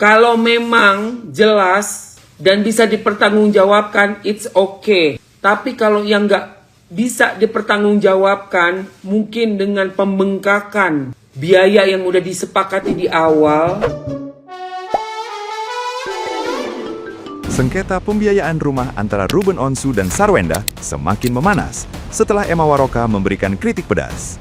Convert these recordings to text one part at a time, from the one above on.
Kalau memang jelas dan bisa dipertanggungjawabkan, it's okay. Tapi kalau yang nggak bisa dipertanggungjawabkan, mungkin dengan pembengkakan biaya yang udah disepakati di awal. Sengketa pembiayaan rumah antara Ruben Onsu dan Sarwenda semakin memanas setelah Emma Waroka memberikan kritik pedas.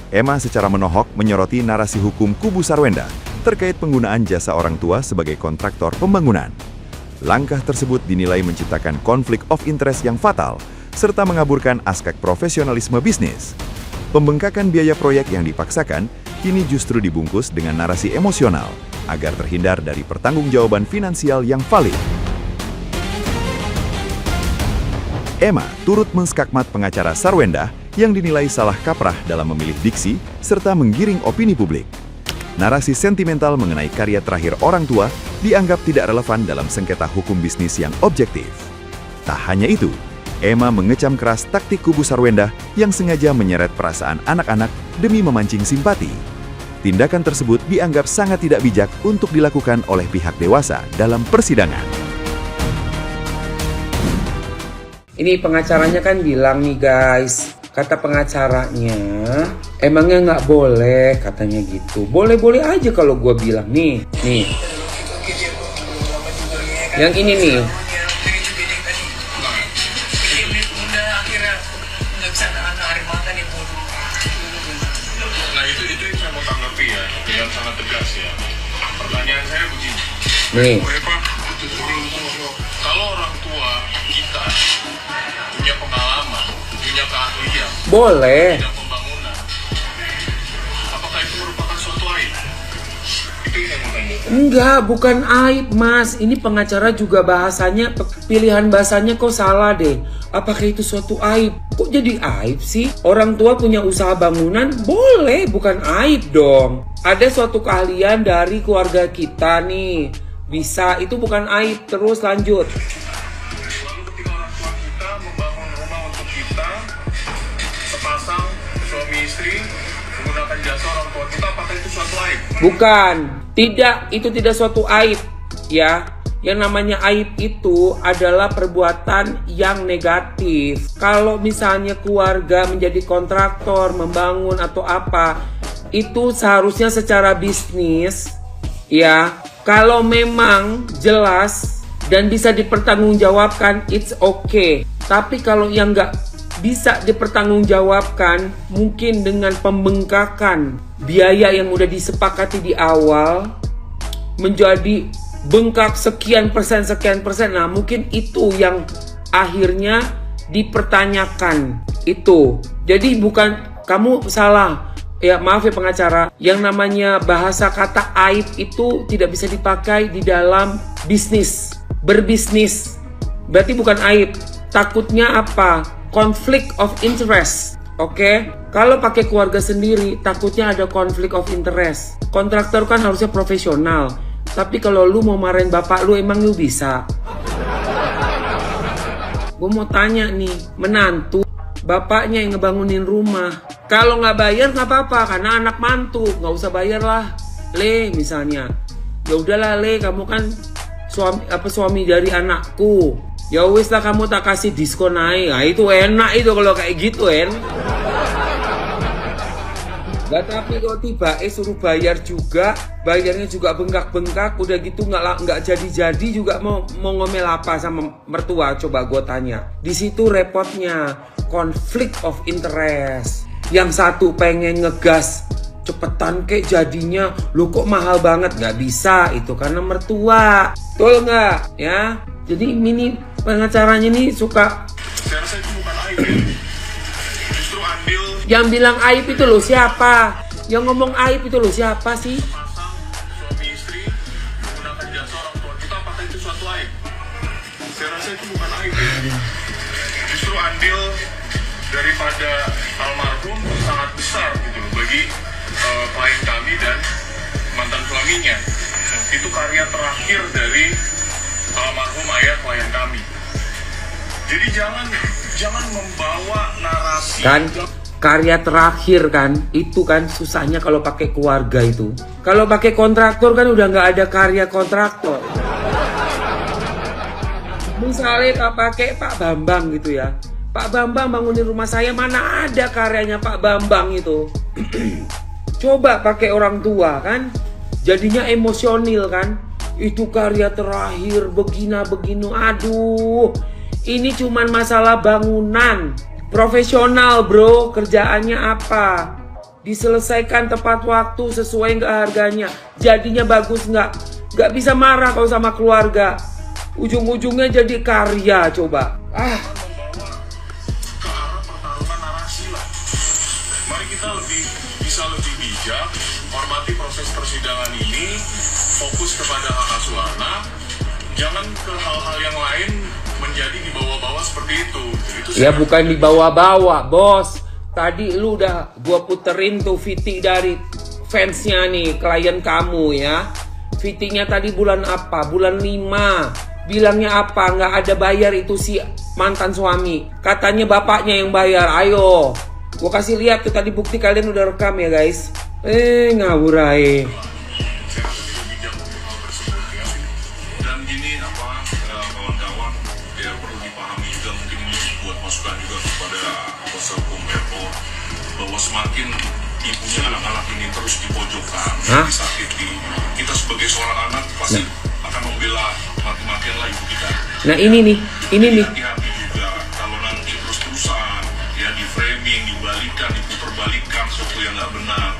Emma secara menohok menyoroti narasi hukum kubu Sarwenda terkait penggunaan jasa orang tua sebagai kontraktor pembangunan. Langkah tersebut dinilai menciptakan konflik of interest yang fatal serta mengaburkan aspek profesionalisme bisnis. Pembengkakan biaya proyek yang dipaksakan kini justru dibungkus dengan narasi emosional agar terhindar dari pertanggungjawaban finansial yang valid. Emma turut menskakmat pengacara Sarwenda yang dinilai salah kaprah dalam memilih diksi serta menggiring opini publik. Narasi sentimental mengenai karya terakhir orang tua dianggap tidak relevan dalam sengketa hukum bisnis yang objektif. Tak hanya itu, Emma mengecam keras taktik kubu Sarwenda yang sengaja menyeret perasaan anak-anak demi memancing simpati. Tindakan tersebut dianggap sangat tidak bijak untuk dilakukan oleh pihak dewasa dalam persidangan. Ini pengacaranya kan bilang nih guys, kata pengacaranya, emangnya nggak boleh katanya gitu. Boleh-boleh aja kalau gue bilang nih. Yang ini nih. Nah itu yang saya mau tanggapi ya, yang sangat tegas ya. Pertanyaan saya begini. Nih. Kalau orang tua kita punya pengalaman, punya keahlian, Boleh. bidang pembangunan, apakah itu merupakan suatu aib? Itu yang saya mau tanya. Enggak, bukan aib mas. Ini pengacara juga bahasanya, pilihan bahasanya kok salah deh. Apakah itu suatu aib? Kok jadi aib sih? Orang tua punya usaha bangunan, boleh, bukan aib dong. Ada suatu keahlian dari keluarga kita nih, bisa, itu bukan aib. Terus lanjut. Lalu ketika orang tua kita membangun rumah untuk kita, sepasang suami istri menggunakan jasa orang tua kita, apakah itu suatu aib? Bukan, tidak, itu tidak suatu aib ya. Yang namanya aib itu adalah perbuatan yang negatif. Kalau misalnya keluarga menjadi kontraktor, membangun atau apa, itu seharusnya secara bisnis ya. Kalau memang jelas dan bisa dipertanggungjawabkan, it's okay. Tapi kalau yang nggak bisa dipertanggungjawabkan, mungkin dengan pembengkakan biaya yang udah disepakati di awal menjadi bengkak sekian persen. Nah mungkin itu yang akhirnya dipertanyakan itu. Jadi bukan kamu salah. Ya maaf ya pengacara, yang namanya bahasa kata aib itu tidak bisa dipakai di dalam bisnis, berbisnis. Berarti bukan aib. Takutnya apa? Conflict of interest. Oke? Kalau pakai keluarga sendiri, takutnya ada conflict of interest. Kontraktor kan harusnya profesional. Tapi kalau lu mau marahin bapak lu, emang lu bisa? Gue mau tanya nih, menantu bapaknya yang ngebangunin rumah, kalau nggak bayar nggak apa-apa karena anak mantu, nggak usah bayar lah. Le misalnya, ya udahlah Le, kamu kan suami dari anakku, ya wis lah kamu tak kasih diskon naik. Nah itu enak itu kalau kayak gitu Gak, tapi kok tiba suruh bayar juga, bayarnya juga bengkak-bengkak, udah gitu nggak jadi juga mau ngomel apa sama mertua, coba gue tanya. Di situ repotnya, conflict of interest. Yang satu pengen ngegas cepetan kek jadinya, lo kok mahal banget, nggak bisa itu karena mertua, betul nggak ya? Jadi ini pengacaranya nih suka. Saya rasa itu bukan aib ya. Justru andil Yang bilang aib itu lo siapa? Yang ngomong aib itu lo siapa sih? pasang suami istri menggunakan jasa orang tua kita, apakah itu suatu aib? Saya rasa itu bukan aib ya. Justru andil daripada almarhum sangat besar gitu loh bagi klien kami dan mantan suaminya. Itu karya terakhir dari almarhum ayah klien kami. Jadi jangan membawa narasi Kan karya terakhir kan, itu kan susahnya kalau pakai keluarga itu. Kalau pakai kontraktor kan udah nggak ada karya kontraktor. Misalnya tak pakai Pak Bambang gitu ya, Pak Bambang bangunin rumah saya, mana ada karyanya Pak Bambang itu. Coba pakai orang tua kan, jadinya emosional kan, itu karya terakhir begini, aduh. Ini cuman masalah bangunan. Profesional bro, kerjaannya apa? Diselesaikan tepat waktu sesuai nggak harganya. Jadinya bagus nggak? Nggak bisa marah kalau sama keluarga. Ujung-ujungnya jadi karya coba. Membawa ke arah pertarungan narasi lah. Mari kita bisa lebih bijak, hormati proses persidangan ini, fokus kepada hak asuh anak, jangan ke hal-hal yang lain menjadi dibawa-bawa seperti itu. Ya bukan dibawa-bawa, bos. Tadi lu udah gua puterin tuh VT dari fansnya nih, klien kamu ya. VT-nya tadi bulan apa? Bulan 5. Bilangnya apa? Nggak ada bayar itu si mantan suami. Katanya bapaknya yang bayar. Ayo, gua kasih lihat tuh tadi bukti, kalian udah rekam ya guys. Ngawur aja. Dan gini kawan-kawan, ya perlu dipahami juga, mungkin ini buat masukan juga kepada kuasa hukum RO, bahwa semakin ibunya anak-anak ini terus dipojokkan, disakiti, kita sebagai seorang anak pasti akan membela mati-matian lah ibu kita. Nah ini nih. Hati-hati juga kalau nanti terus-terusan ya di framing, dibalikan, diputerbalikan sesuatu yang nggak benar,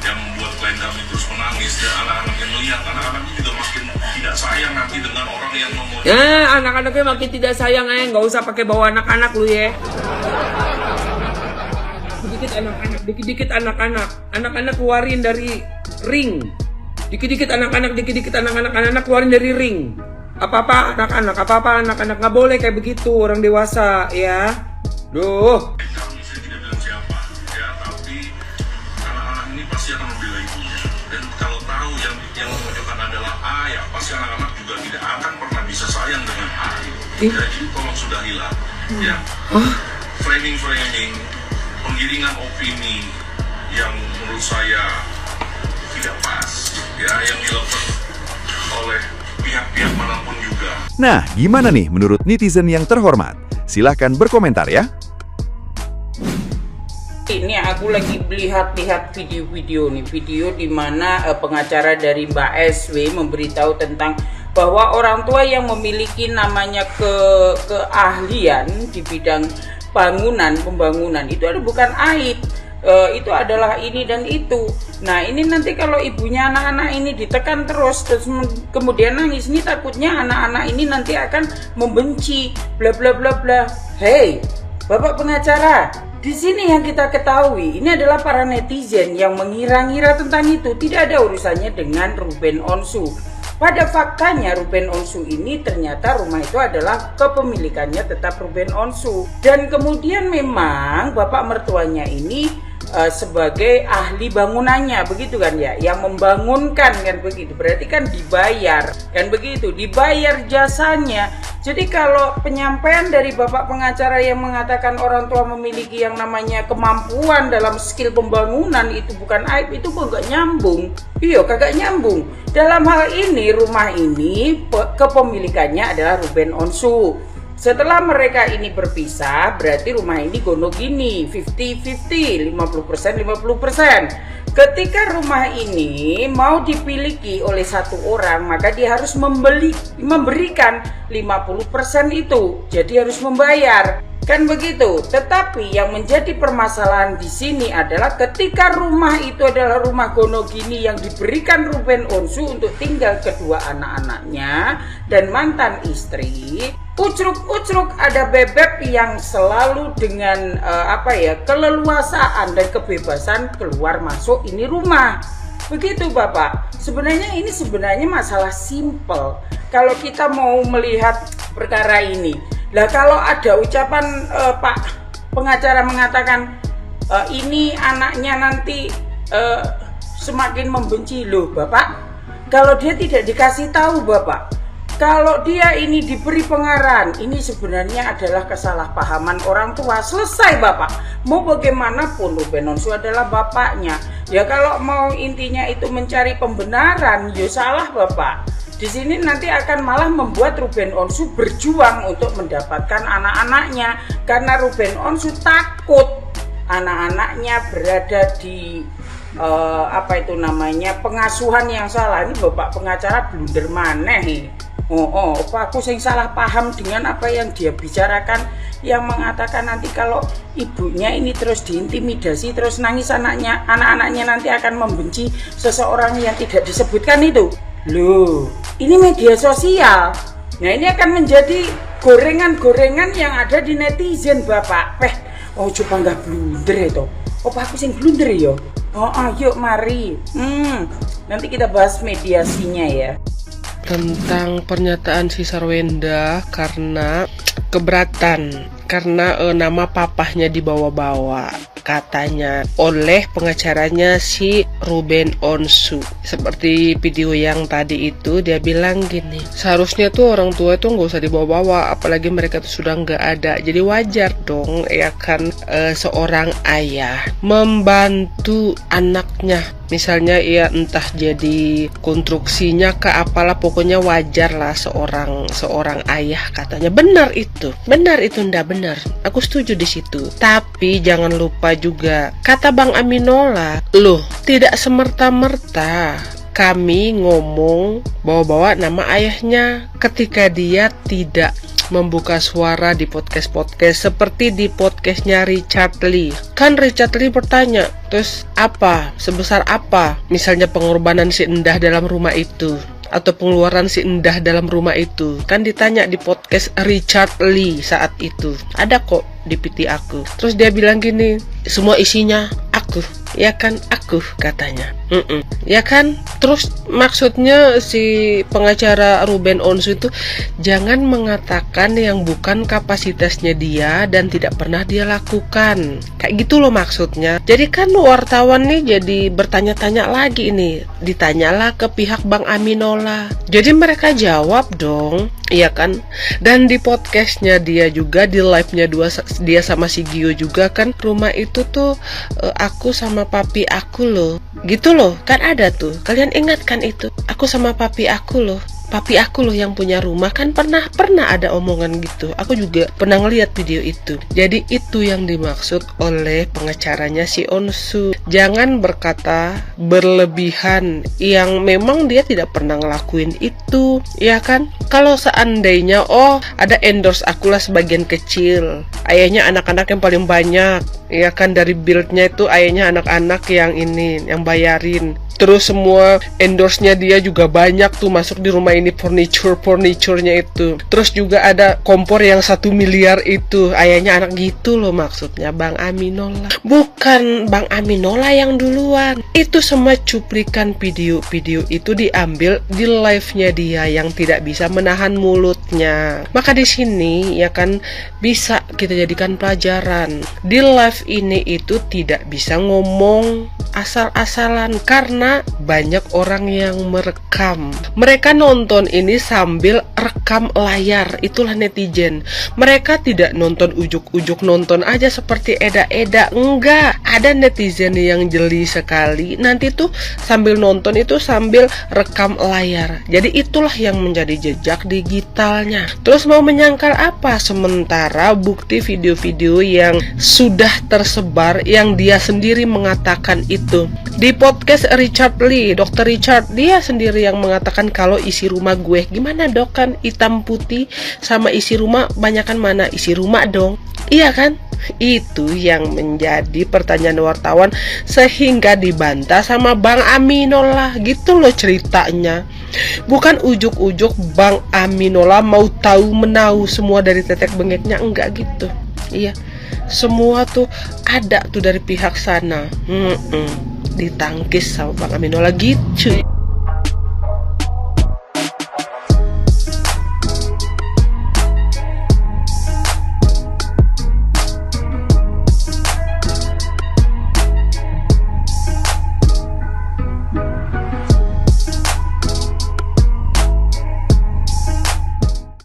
yang membuat klien kami terus menangis, dan anak-anak yang melihat, anak-anak juga makin tidak sayang nanti dengan orang yang Anak-anaknya makin tidak sayang nggak usah pakai bawa anak-anak lu ya. Dikit-dikit anak-anak keluarin dari ring. Dikit-dikit anak-anak keluarin dari ring. Apa-apa anak-anak nggak boleh kayak begitu, orang dewasa ya. Duh. Saya tidak bilang siapa ya, tapi anak-anak ini pasti akan membela ibunya, dan kalau tahu yang memojokkan adalah A, ya pasti anak-anak juga tidak akan pernah bisa sayang dengan A. Jadi tolong sudah hilang ya. Framing, penggiringan opini yang menurut saya tidak pas ya, yang dilakukan oleh pihak-pihak manapun juga. Nah, gimana nih menurut netizen yang terhormat? Silahkan berkomentar ya. Ini aku lagi lihat video di mana pengacara dari Mbak SW memberitahu tentang bahwa orang tua yang memiliki namanya keahlian di bidang pembangunan itu bukan aib. Itu adalah ini dan itu. Nah ini nanti kalau ibunya anak-anak ini ditekan terus kemudian nangis, ini takutnya anak-anak ini nanti akan membenci bla bla bla bla. Hey Bapak pengacara, di sini yang kita ketahui ini adalah para netizen yang mengira-ngira tentang itu, tidak ada urusannya dengan Ruben Onsu. Pada faktanya Ruben Onsu ini ternyata rumah itu adalah kepemilikannya tetap Ruben Onsu, dan kemudian memang bapak mertuanya ini sebagai ahli bangunannya, begitu kan ya, yang membangunkan kan begitu, berarti kan dibayar kan begitu, dibayar jasanya. Jadi kalau penyampaian dari bapak pengacara yang mengatakan orang tua memiliki yang namanya kemampuan dalam skill pembangunan itu bukan aib, itu kok gak nyambung. Iya kagak nyambung. Dalam hal ini rumah ini kepemilikannya adalah Ruben Onsu. Setelah mereka ini berpisah, berarti rumah ini gono gini, 50-50, 50%. Ketika rumah ini mau dipiliki oleh satu orang, maka dia harus memberikan 50% itu. Jadi harus membayar. Kan begitu. Tetapi yang menjadi permasalahan di sini adalah ketika rumah itu adalah rumah gono gini yang diberikan Ruben Onsu untuk tinggal kedua anak-anaknya dan mantan istri, ucruk-ucruk ada bebek yang selalu dengan keleluasaan dan kebebasan keluar masuk ini rumah. Begitu Bapak. Sebenarnya ini masalah simpel kalau kita mau melihat perkara ini. Lah kalau ada ucapan Pak pengacara mengatakan ini anaknya nanti semakin membenci, loh Bapak. Kalau dia tidak dikasih tahu Bapak, Kalau dia ini diberi pengarahan, ini sebenarnya adalah kesalahpahaman orang tua. Selesai Bapak. Mau bagaimanapun Ruben Onsu adalah bapaknya. Ya kalau mau intinya itu mencari pembenaran, ya salah Bapak. Di sini nanti akan malah membuat Ruben Onsu berjuang untuk mendapatkan anak-anaknya. Karena Ruben Onsu takut anak-anaknya berada di pengasuhan yang salah. Ini Bapak pengacara blunder maneh. Aku sing salah paham dengan apa yang dia bicarakan, yang mengatakan nanti kalau ibunya ini terus diintimidasi, terus nangis anak-anaknya nanti akan membenci seseorang yang tidak disebutkan itu. Loh, ini media sosial. Nah, ini akan menjadi gorengan-gorengan yang ada di netizen Bapak. Coba nggak blunder itu. Aku sing blunder ya? Yuk mari. Nanti kita bahas mediasinya ya. Tentang pernyataan si Sarwenda karena keberatan karena nama papahnya dibawa-bawa katanya oleh pengacaranya si Ruben Onsu. Seperti video yang tadi itu, dia bilang gini, seharusnya tuh orang tua itu nggak usah dibawa-bawa, apalagi mereka tuh sudah nggak ada. Jadi wajar dong ya kan seorang ayah membantu anaknya. Misalnya ya entah jadi konstruksinya ke apalah, pokoknya wajar lah seorang ayah katanya. Benar itu ndak benar. Aku setuju di situ. Tapi jangan lupa juga kata Bang Aminola, loh tidak semerta-merta kami ngomong bawa-bawa nama ayahnya ketika dia tidak membuka suara di podcast-podcast seperti di podcastnya Richard Lee. Kan Richard Lee bertanya, terus apa? Sebesar apa? Misalnya pengorbanan si Endah dalam rumah itu, atau pengeluaran si Endah dalam rumah itu. Kan ditanya di podcast Richard Lee saat itu. Ada kok di PT aku. Terus dia bilang gini, semua isinya aku. Ya kan, aku katanya. Ya kan. Terus maksudnya si pengacara Ruben Onsu itu jangan mengatakan yang bukan kapasitasnya dia dan tidak pernah dia lakukan. Kayak gitu loh maksudnya. Jadi kan wartawan nih jadi bertanya-tanya lagi ini. Ditanyalah ke pihak Bang Aminola. Jadi mereka jawab dong. Iya kan. Dan di podcastnya dia juga, di live-nya dia sama si Gio juga kan, rumah itu tuh aku sama papi aku loh. Gitu loh. Kan ada tuh. Kalian ingat kan itu? Aku sama papi aku loh. Papi aku loh yang punya rumah. Kan pernah ada omongan gitu. Aku juga pernah ngeliat video itu. Jadi itu yang dimaksud oleh pengacaranya si Onsu. Jangan berkata berlebihan yang memang dia tidak pernah ngelakuin itu, ya kan? Kalau seandainya ada endorse akulah sebagian kecil, ayahnya anak-anak yang paling banyak, ya kan, dari build-nya itu ayahnya anak-anak yang yang bayarin. Terus semua endorse-nya dia juga banyak tuh masuk di rumah ini, furniture-nya itu. Terus juga ada kompor yang 1 miliar itu, ayahnya anak gitu loh maksudnya Bang Aminola. Bukan Bang Aminola yang duluan. Itu semua cuplikan video-video itu diambil di live-nya dia yang tidak bisa menahan mulutnya. Maka di sini ya kan bisa kita jadikan pelajaran. Di live ini itu tidak bisa ngomong asal-asalan karena banyak orang yang merekam. Mereka nonton ini sambil rekam layar. Itulah netizen. Mereka tidak nonton ujuk-ujuk nonton aja seperti eda-eda. Enggak. Ada netizen yang jeli sekali. Nanti tuh sambil nonton itu sambil rekam layar. Jadi itulah yang menjadi jejak digitalnya. Terus mau menyangkal apa? Sementara bukti video-video yang sudah tersebar yang dia sendiri mengatakan itu. Di podcast Richard Lee, Dr. Richard, dia sendiri yang mengatakan kalau isi rumah gue, gimana dok, kan hitam putih sama isi rumah banyakan mana? Isi rumah dong. Iya kan? Itu yang menjadi pertanyaan wartawan sehingga dibantah sama Bang Aminola. Gitu loh ceritanya. Bukan ujuk-ujuk Bang Aminola mau tahu menahu semua dari tetek bengeknya, enggak gitu. Iya. Semua tuh ada tuh dari pihak sana. Ditangkis sama Bang Aminola gitu.